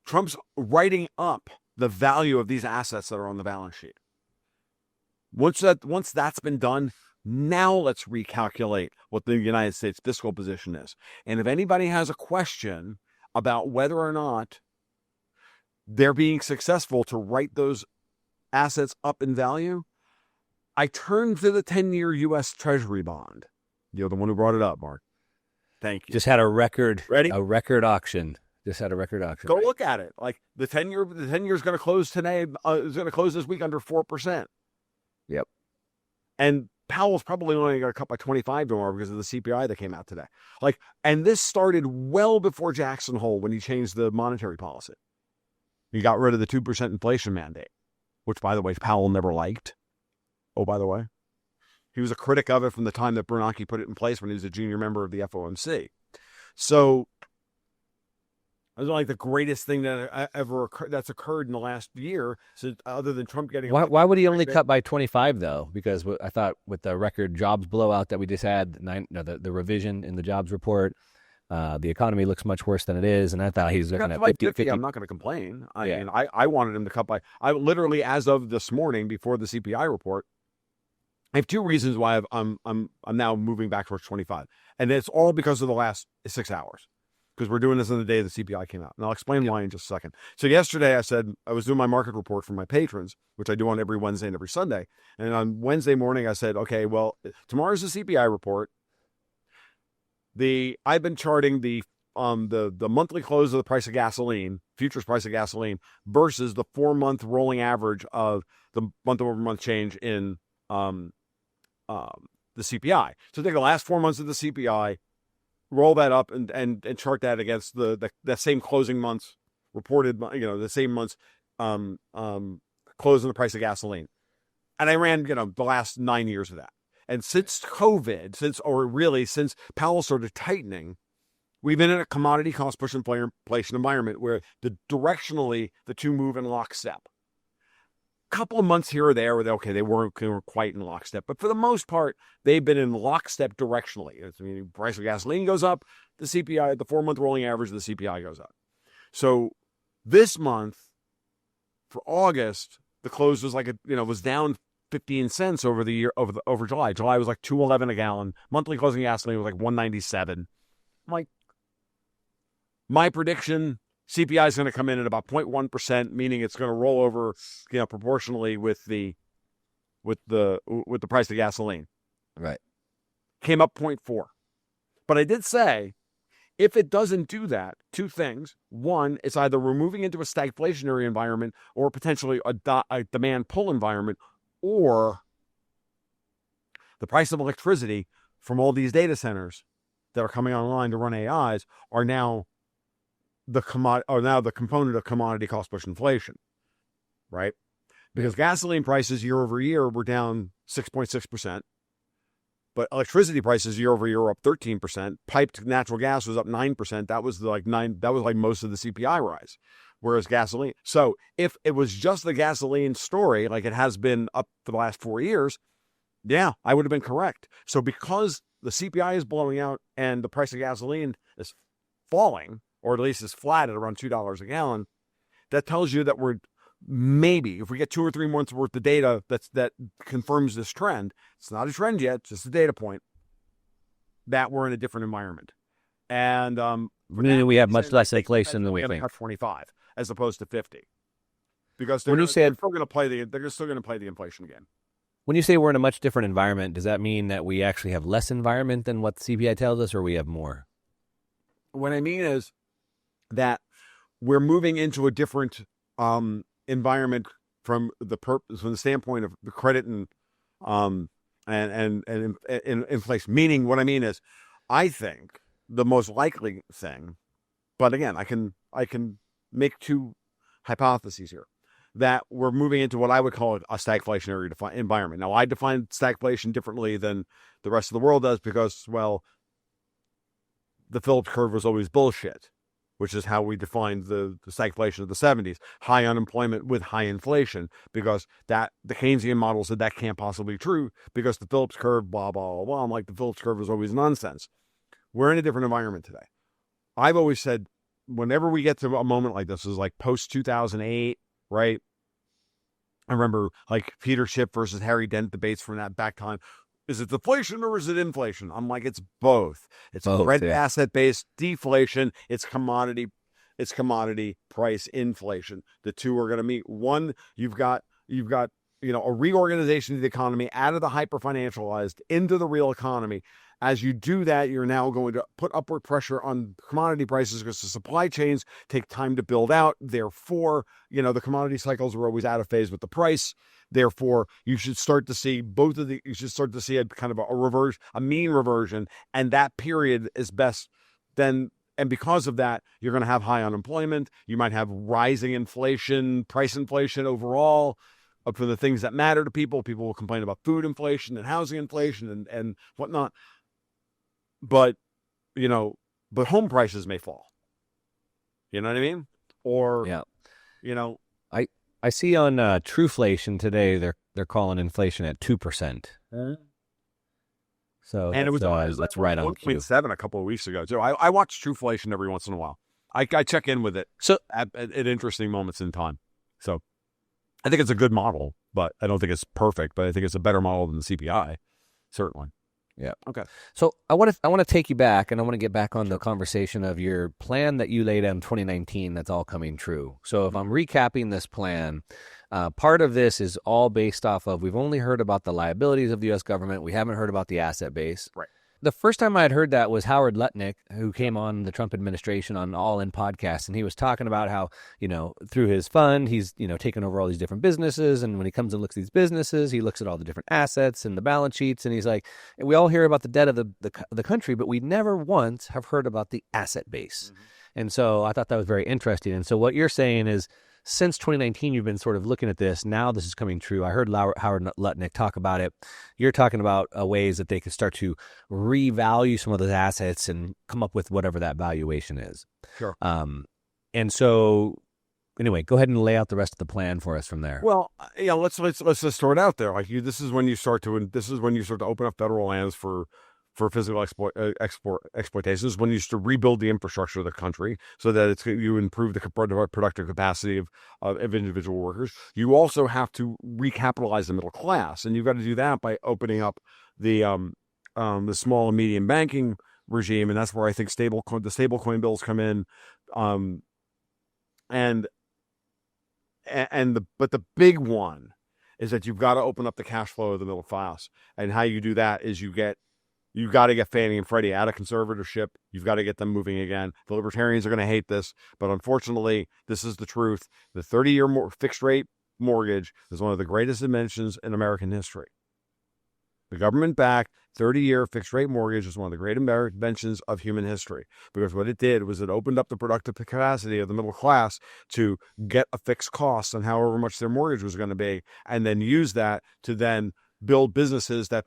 Trump's writing up the value of these assets that are on the balance sheet. Once that's been done, now let's recalculate what the United States fiscal position is. And if anybody has a question about whether or not they're being successful to write those assets up in value, I turn to the 10-year U.S. Treasury bond. You're the one who brought it up, Mark. Thank you. Just had a record. Ready? A record auction. Just had a record auction. Go look at it. Like the 10-year is going to close today. Is going to close this week under 4%. Yep. And Powell's probably only got cut by 25 tomorrow because of the CPI that came out today. Like, and this started well before Jackson Hole when he changed the monetary policy. He got rid of the 2% inflation mandate, which, by the way, Powell never liked. Oh, by the way, he was a critic of it from the time that Bernanke put it in place when he was a junior member of the FOMC. So it was like the greatest thing that that's occurred in the last year, so other than Trump getting. Why would he only cut by 25 though? Because I thought with the record jobs blowout that we just had, the revision in the jobs report, the economy looks much worse than it is, and I thought he was looking at 50. I'm not going to complain. I mean, I wanted him to cut by. I literally, as of this morning, before the CPI report, I have two reasons why I'm now moving back towards 25, and it's all because of the last 6 hours. Because we're doing this on the day the CPI came out. And I'll explain why in just a second. So yesterday I said I was doing my market report for my patrons, which I do on every Wednesday and every Sunday. And on Wednesday morning I said, okay, well, tomorrow's the CPI report. I've been charting the monthly close of the price of gasoline, futures price of gasoline, versus the 4-month rolling average of the month-over-month change in the CPI. So take the last 4 months of the CPI, roll that up and chart that against that same closing months reported, the same months close in the price of gasoline. And I ran, the last 9 years of that. And since COVID, since Powell started tightening, we've been in a commodity cost push inflation environment where directionally the two move in lockstep. Couple of months here or there where they weren't quite in lockstep, but for the most part they've been in lockstep directionally. I mean, price of gasoline goes up, the CPI, the 4-month rolling average of the CPI goes up. So this month for August, the close was was down 15 cents over the year over July. July was like $2.11 a gallon. Monthly closing gasoline was like $1.97. I'm like, my prediction, CPI is going to come in at about 0.1%, meaning it's going to roll over, proportionally with the price of gasoline. Right. Came up 0.4. But I did say, if it doesn't do that, two things. One, it's either we're moving into a stagflationary environment or potentially a demand pull environment, or the price of electricity from all these data centers that are coming online to run AIs are now the component of commodity cost push inflation, right? Because gasoline prices year over year were down 6.6%, but electricity prices year over year were up 13%. Piped natural gas was up 9%. That was like most of the CPI rise, whereas gasoline. So if it was just the gasoline story, like it has been up for the last 4 years, yeah, I would have been correct. So because the CPI is blowing out and the price of gasoline is falling, or at least is flat at around $2 a gallon, that tells you that we're maybe, if we get 2 or 3 months worth of data that confirms this trend, it's not a trend yet, just a data point, that we're in a different environment. And we have much less inflation than we think. 25 as opposed to 50, because they're still going to play the inflation game. When you say we're in a much different environment, does that mean that we actually have less environment than what the CPI tells us, or we have more? What I mean is that we're moving into a different environment from the standpoint of the credit and inflation. Meaning, what I mean is, I think the most likely thing, but again, I can make two hypotheses here, that we're moving into what I would call a stagflationary environment. Now, I define stagflation differently than the rest of the world does because, well, the Phillips curve was always bullshit, which is how we defined the stagflation of the 70s. High unemployment with high inflation, because the Keynesian model said that can't possibly be true because the Phillips curve, blah, blah, blah, blah. I'm like, the Phillips curve is always nonsense. We're in a different environment today. I've always said whenever we get to a moment like this, is like post 2008, right? I remember like Peter Schiff versus Harry Dent debates from that back time. Is it deflation or is it inflation? I'm like, it's both. It's credit asset based deflation. It's commodity price inflation. The two are going to meet. One, you've got a reorganization of the economy out of the hyper financialized into the real economy. As you do that, you're now going to put upward pressure on commodity prices because the supply chains take time to build out. Therefore, the commodity cycles are always out of phase with the price. Therefore, you should start to see you should start to see a kind of a mean reversion. And that period is best then. And because of that, you're going to have high unemployment. You might have rising inflation, price inflation overall for the things that matter to people. People will complain about food inflation and housing inflation and whatnot. But home prices may fall. You know what I mean? Or, I see on Trueflation today they're calling inflation at 2%. So and it was that's right on 1.7 a couple of weeks ago. So I watch Trueflation every once in a while. I check in with it at interesting moments in time. So I think it's a good model, but I don't think it's perfect. But I think it's a better model than the CPI, certainly. Yeah. Okay. So I want to take you back, and I want to get back on the conversation of your plan that you laid out in 2019. That's all coming true. So if I'm recapping this plan, part of this is all based off of we've only heard about the liabilities of the U.S. government. We haven't heard about the asset base. Right. The first time I had heard that was Howard Lutnick, who came on the Trump administration on All In podcast, and he was talking about how, through his fund, he's, taken over all these different businesses, and when he comes and looks at these businesses, he looks at all the different assets and the balance sheets, and he's like, we all hear about the debt of the country, but we never once have heard about the asset base. Mm-hmm. And so I thought that was very interesting. And so what you're saying is, since 2019, you've been sort of looking at this. Now this is coming true. I heard Howard Lutnick talk about it. You're talking about ways that they could start to revalue some of those assets and come up with whatever that valuation is. Sure. And so, anyway, go ahead and lay out the rest of the plan for us from there. Well, let's just throw it out there. Like this is when you start to open up federal lands for physical exploitations, when you used to rebuild the infrastructure of the country so that you improve the productive capacity of individual workers. You also have to recapitalize the middle class, and you've got to do that by opening up the small and medium banking regime, and that's where I think the stablecoin bills come in. But the big one is that you've got to open up the cash flow of the middle class, and how you do that is you've got to get Fannie and Freddie out of conservatorship. You've got to get them moving again. The libertarians are going to hate this, but unfortunately, this is the truth. The 30-year fixed rate mortgage is one of the greatest inventions in American history. The government-backed 30-year fixed rate mortgage is one of the great inventions of human history, because what it did was it opened up the productive capacity of the middle class to get a fixed cost on however much their mortgage was going to be, and then use that to then build businesses that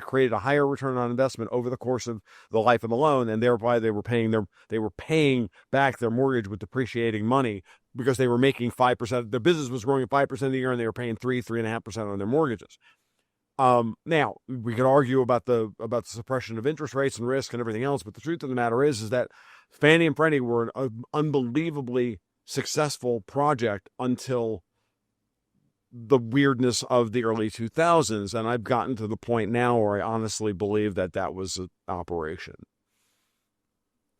created a higher return on investment over the course of the life of the loan, and thereby they were paying back their mortgage with depreciating money because they were making 5%. Their business was growing at 5% a year, and they were paying 3.5% on their mortgages. Now we could argue about the suppression of interest rates and risk and everything else, but the truth of the matter is that Fannie and Freddie were an unbelievably successful project until the weirdness of the early 2000s, and I've gotten to the point now where I honestly believe that was an operation.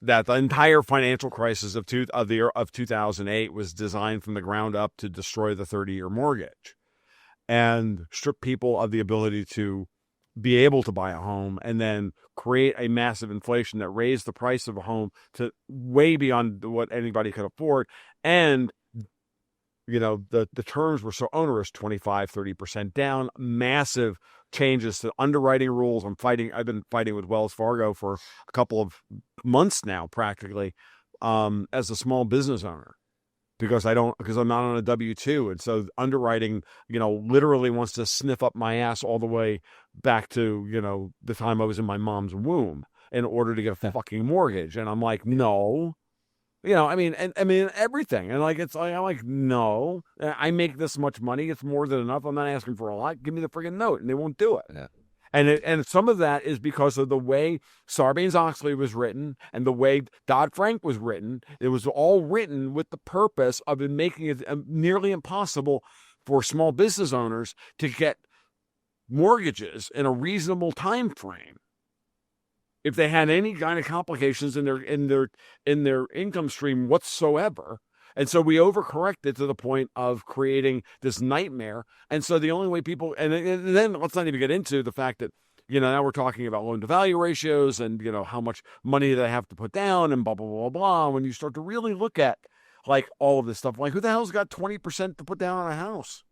That the entire financial crisis of 2008 was designed from the ground up to destroy the 30-year mortgage and strip people of the ability to be able to buy a home, and then create a massive inflation that raised the price of a home to way beyond what anybody could afford. And the terms were so onerous, 25-30% down, massive changes to underwriting rules. I've been fighting with Wells Fargo for a couple of months now, practically, as a small business owner, because I'm not on a W-2. And so underwriting, literally wants to sniff up my ass all the way back to, the time I was in my mom's womb in order to get a fucking mortgage. And I'm like, no. Everything. And I'm like, no, I make this much money. It's more than enough. I'm not asking for a lot. Give me the friggin' note. And they won't do it. Yeah. And some of that is because of the way Sarbanes-Oxley was written and the way Dodd-Frank was written. It was all written with the purpose of making it nearly impossible for small business owners to get mortgages in a reasonable time frame if they had any kind of complications in their income stream whatsoever. And so we overcorrected to the point of creating this nightmare. And so the only way people, and then let's not even get into the fact that, now we're talking about loan to value ratios and, how much money they have to put down and blah, blah, blah, blah. When you start to really look at like all of this stuff, like who the hell's got 20% to put down on a house?